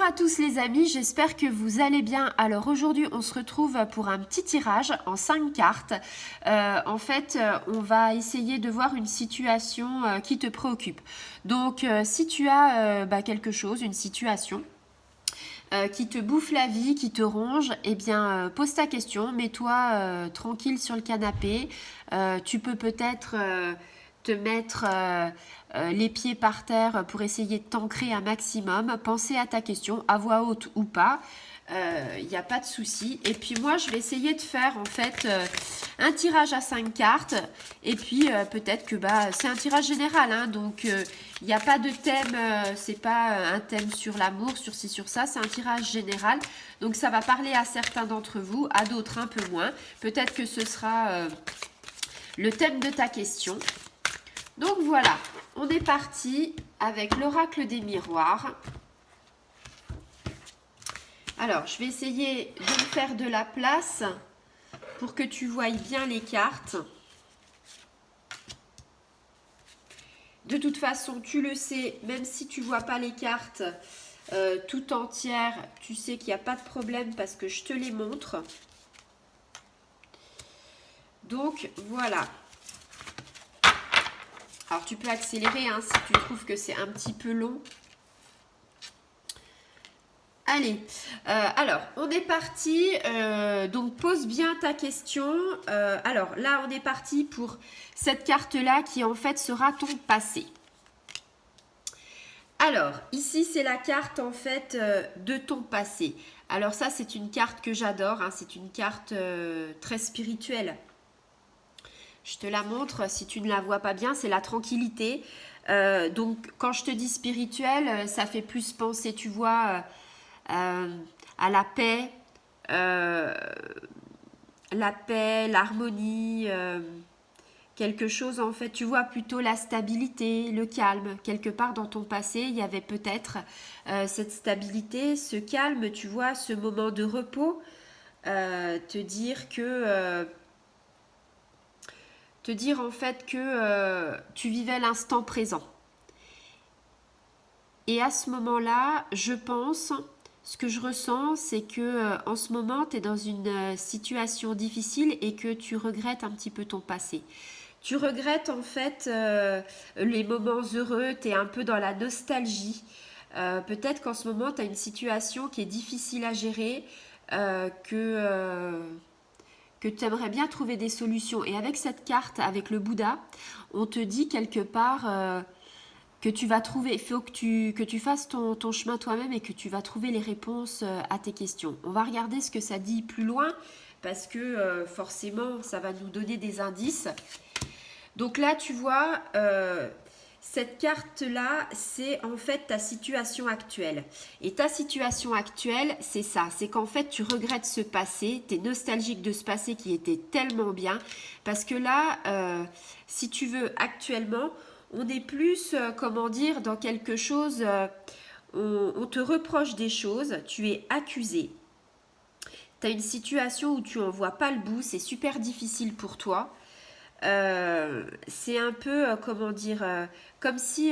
Bonjour à tous les amis, j'espère que vous allez bien. Alors aujourd'hui on se retrouve pour un petit tirage en 5 cartes. On va essayer de voir une situation qui te préoccupe. Donc si tu as quelque chose, une situation qui te bouffe la vie, qui te ronge, eh bien pose ta question, mets-toi tranquille sur le canapé. Tu peux peut-être te mettre les pieds par terre pour essayer de t'ancrer un maximum. Penser à ta question, à voix haute ou pas. Il n'y a pas de souci. Et puis moi, je vais essayer de faire en fait un tirage à 5 cartes. Et puis peut-être que c'est un tirage général. Hein, donc il n'y a pas de thème. C'est pas un thème sur l'amour, sur ci, sur ça. C'est un tirage général. Donc ça va parler à certains d'entre vous, à d'autres un peu moins. Peut-être que ce sera le thème de ta question. Donc voilà, on est parti avec l'oracle des miroirs. Alors, je vais essayer de me faire de la place pour que tu voies bien les cartes. De toute façon, tu le sais, même si tu ne vois pas les cartes tout entières, tu sais qu'il n'y a pas de problème parce que je te les montre. Donc, voilà. Alors, tu peux accélérer hein, si tu trouves que c'est un petit peu long. Allez, alors on est parti, donc pose bien ta question. Alors là on est parti pour cette carte-là qui en fait sera ton passé. Alors ici c'est la carte en fait de ton passé. Alors ça c'est une carte que j'adore, hein, c'est une carte très spirituelle. Je te la montre, si tu ne la vois pas bien, c'est la tranquillité. Donc quand je te dis spirituelle, ça fait plus penser, tu vois... à euh, la paix, l'harmonie, quelque chose en fait, tu vois plutôt la stabilité, le calme. Quelque part dans ton passé, il y avait peut-être cette stabilité, ce calme, tu vois, ce moment de repos, te dire en fait que tu vivais l'instant présent. Et à ce moment-là, je pense, ce que je ressens, c'est que en ce moment, tu es dans une situation difficile et que tu regrettes un petit peu ton passé. Tu regrettes en fait les moments heureux, tu es un peu dans la nostalgie. Peut-être qu'en ce moment, tu as une situation qui est difficile à gérer, que tu aimerais bien trouver des solutions. Et avec cette carte, avec le Bouddha, on te dit quelque part que tu vas trouver, il faut que tu fasses ton chemin toi-même et que tu vas trouver les réponses à tes questions. On va regarder ce que ça dit plus loin parce que forcément ça va nous donner des indices. Donc là tu vois, cette carte-là c'est en fait ta situation actuelle. Et ta situation actuelle c'est ça, c'est qu'en fait tu regrettes ce passé, tu es nostalgique de ce passé qui était tellement bien parce que là, si tu veux actuellement, on est plus, comment dire, dans quelque chose, on te reproche des choses, tu es accusé. Tu as une situation où tu n'en vois pas le bout, c'est super difficile pour toi. C'est un peu, comment dire, comme si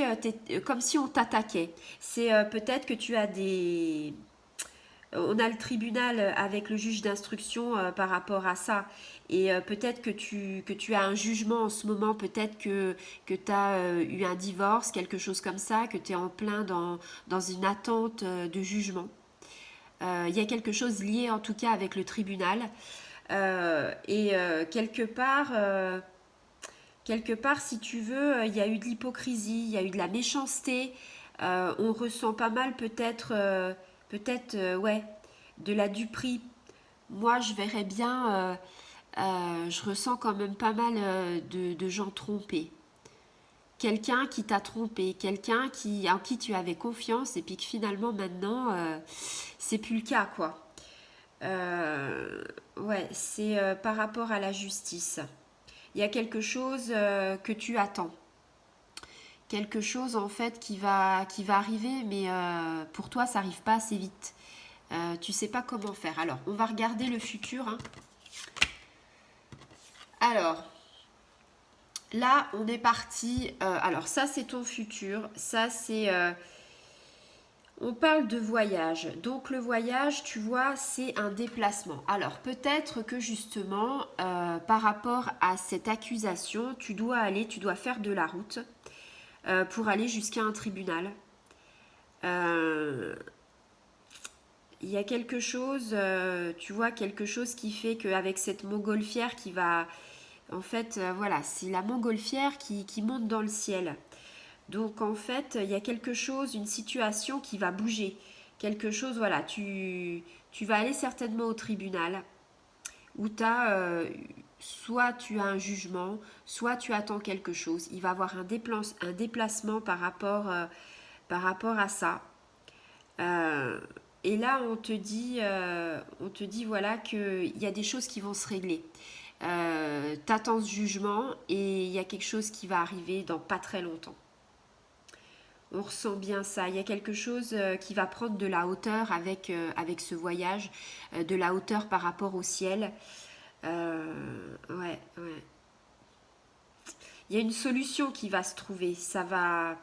on t'attaquait. C'est peut-être que tu as des... On a le tribunal avec le juge d'instruction par rapport à ça. Et peut-être que tu as un jugement en ce moment, peut-être que tu as eu un divorce, quelque chose comme ça, que tu es en plein dans une attente de jugement. Il y a quelque chose lié en tout cas avec le tribunal. Quelque part, si tu veux, il y a eu de l'hypocrisie, il y a eu de la méchanceté. On ressent pas mal ouais, de la duperie. Moi, je verrais bien, je ressens quand même pas mal de gens trompés. Quelqu'un qui t'a trompé, en qui tu avais confiance et puis que finalement maintenant, c'est plus le cas, quoi. Ouais, c'est par rapport à la justice. Il y a quelque chose que tu attends. Quelque chose en fait qui va arriver, mais pour toi, ça n'arrive pas assez vite. Tu sais pas comment faire. Alors, on va regarder le futur. Hein. Alors, là, on est parti. Alors, ça, c'est ton futur. Ça, c'est... On parle de voyage. Donc le voyage, tu vois, c'est un déplacement. Alors peut-être que justement, par rapport à cette accusation, tu dois faire de la route pour aller jusqu'à un tribunal. Euh, Il y a quelque chose, tu vois, quelque chose qui fait qu'avec cette montgolfière qui va... En fait, voilà, c'est la montgolfière qui monte dans le ciel. Donc en fait, il y a quelque chose, une situation qui va bouger. Quelque chose, voilà, tu vas aller certainement au tribunal où tu as, soit tu as un jugement, soit tu attends quelque chose. Il va y avoir un déplacement par rapport à ça. Euh, et là, on te dit voilà qu'il y a des choses qui vont se régler. T'attends ce jugement et il y a quelque chose qui va arriver dans pas très longtemps. On ressent bien ça. Il y a quelque chose qui va prendre de la hauteur avec ce voyage, de la hauteur par rapport au ciel. Ouais, ouais. Il y a une solution qui va se trouver. Ça va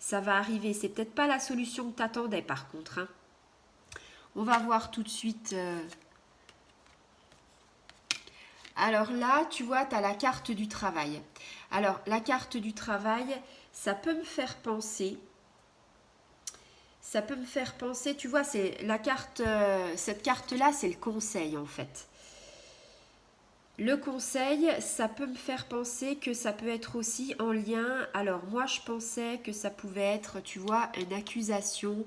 arriver. C'est peut-être pas la solution que t'attendais par contre, hein. On va voir tout de suite. Alors là, tu vois, tu as la carte du travail. Alors, la carte du travail, ça peut me faire penser. Ça peut me faire penser, tu vois, c'est la carte, cette carte-là, c'est le conseil en fait. Le conseil, ça peut me faire penser que ça peut être aussi en lien. Alors moi, je pensais que ça pouvait être, tu vois, une accusation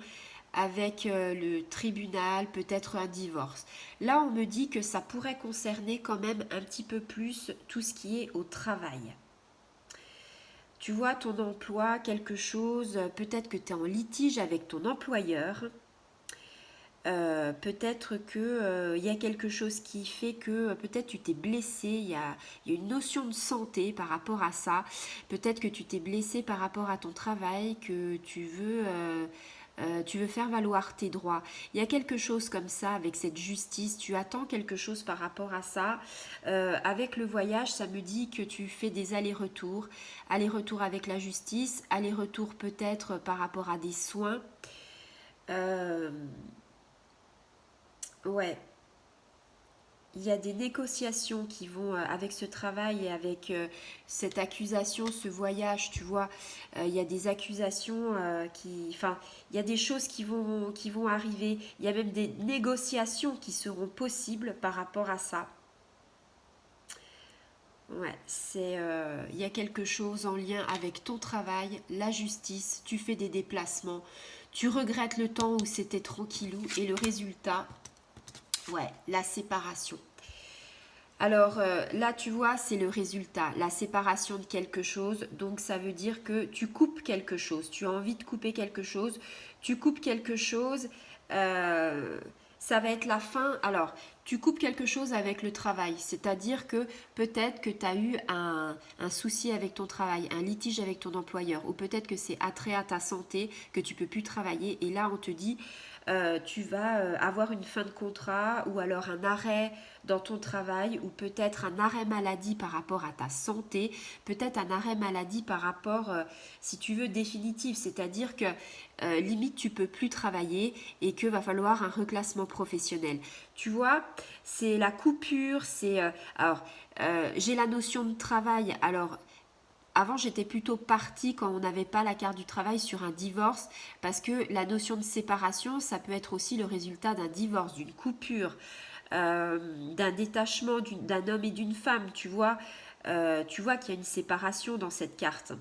avec le tribunal, peut-être un divorce. Là, on me dit que ça pourrait concerner quand même un petit peu plus tout ce qui est au travail. Tu vois ton emploi, quelque chose, peut-être que tu es en litige avec ton employeur. Peut-être que y a quelque chose qui fait que peut-être tu t'es blessé, il y a une notion de santé par rapport à ça. Peut-être que tu t'es blessé par rapport à ton travail, que tu veux faire valoir tes droits. Il y a quelque chose comme ça avec cette justice. Tu attends quelque chose par rapport à ça. Avec le voyage, ça me dit que tu fais des allers-retours. Allers-retours avec la justice, allers-retours peut-être par rapport à des soins. Euh, ouais, il y a des négociations qui vont avec ce travail et avec cette accusation, ce voyage, tu vois. Il y a des accusations enfin, il y a des choses qui vont arriver. Il y a même des négociations qui seront possibles par rapport à ça. Ouais, il y a quelque chose en lien avec ton travail, la justice, tu fais des déplacements, tu regrettes le temps où c'était tranquillou et le résultat, ouais, la séparation. Alors là, tu vois, c'est le résultat, la séparation de quelque chose. Donc ça veut dire que tu coupes quelque chose, tu as envie de couper quelque chose, tu coupes quelque chose, euh, ça va être la fin. Alors, tu coupes quelque chose avec le travail, c'est-à-dire que peut-être que tu as eu un souci avec ton travail, un litige avec ton employeur, ou peut-être que c'est attrait à ta santé, que tu peux plus travailler, et là on te dit tu vas avoir une fin de contrat ou alors un arrêt dans ton travail ou peut-être un arrêt maladie par rapport à ta santé, peut-être un arrêt maladie par rapport, si tu veux, définitif, c'est-à-dire que limite tu peux plus travailler et que va falloir un reclassement professionnel. Tu vois, c'est la coupure, j'ai la notion de travail, alors avant, j'étais plutôt partie quand on n'avait pas la carte du travail sur un divorce, parce que la notion de séparation, ça peut être aussi le résultat d'un divorce, d'une coupure, d'un détachement d'un homme et d'une femme, tu vois. Tu vois qu'il y a une séparation dans cette carte.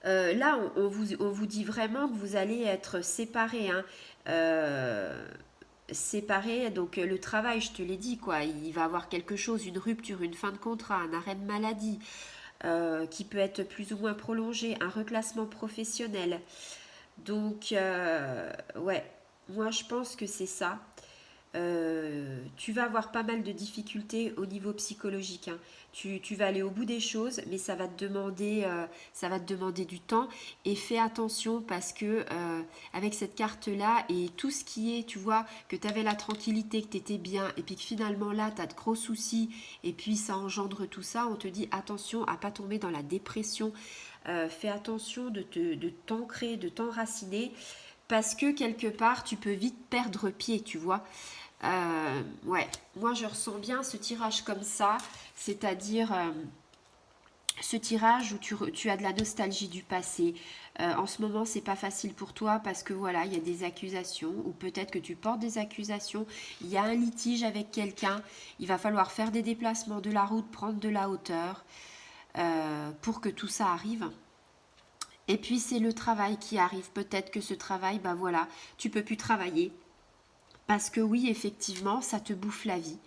Là, on vous dit vraiment que vous allez être séparés, hein. Séparés, donc le travail, je te l'ai dit, quoi. Il va y avoir quelque chose, une rupture, une fin de contrat, un arrêt de maladie qui peut être plus ou moins prolongé, un reclassement professionnel. Donc, ouais, moi je pense que c'est ça. Tu vas avoir pas mal de difficultés au niveau psychologique, hein. Tu vas aller au bout des choses, mais ça va te demander du temps. Et fais attention parce que avec cette carte-là et tout ce qui est, tu vois, que tu avais la tranquillité, que tu étais bien, et puis que finalement là, tu as de gros soucis, et puis ça engendre tout ça, on te dit attention à pas tomber dans la dépression. Fais attention de t'ancrer, de t'enraciner parce que quelque part, tu peux vite perdre pied, tu vois. Ouais, moi je ressens bien ce tirage comme ça, c'est-à-dire ce tirage où tu as de la nostalgie du passé. En ce moment, c'est pas facile pour toi parce que voilà, il y a des accusations ou peut-être que tu portes des accusations. Il y a un litige avec quelqu'un. Il va falloir faire des déplacements de la route, prendre de la hauteur pour que tout ça arrive. Et puis c'est le travail qui arrive. Peut-être que ce travail, bah voilà, tu peux plus travailler parce que oui, effectivement, ça te bouffe la vie.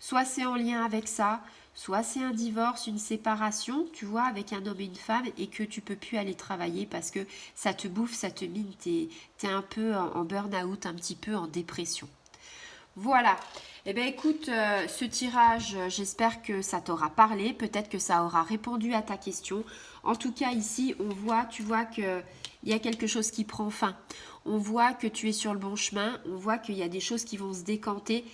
Soit c'est en lien avec ça, soit c'est un divorce, une séparation, tu vois, avec un homme et une femme, et que tu peux plus aller travailler parce que ça te bouffe, ça te mine, t'es un peu en burn-out, un petit peu en dépression. Voilà. Eh bien écoute, ce tirage, j'espère que ça t'aura parlé, peut-être que ça aura répondu à ta question. En tout cas, ici, on voit, tu vois que il y a quelque chose qui prend fin. On voit que tu es sur le bon chemin, on voit qu'il y a des choses qui vont se décanter.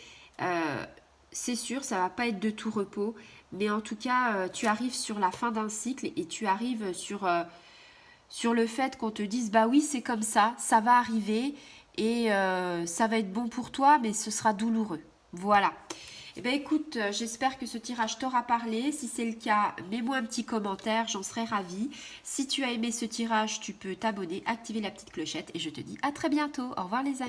Euh, c'est sûr, ça va pas être de tout repos, mais en tout cas, tu arrives sur la fin d'un cycle et tu arrives sur le fait qu'on te dise, bah oui, c'est comme ça va arriver et ça va être bon pour toi, mais ce sera douloureux. Voilà. Eh bien écoute, j'espère que ce tirage t'aura parlé. Si c'est le cas, mets-moi un petit commentaire, j'en serais ravie. Si tu as aimé ce tirage, tu peux t'abonner, activer la petite clochette et je te dis à très bientôt. Au revoir les amis.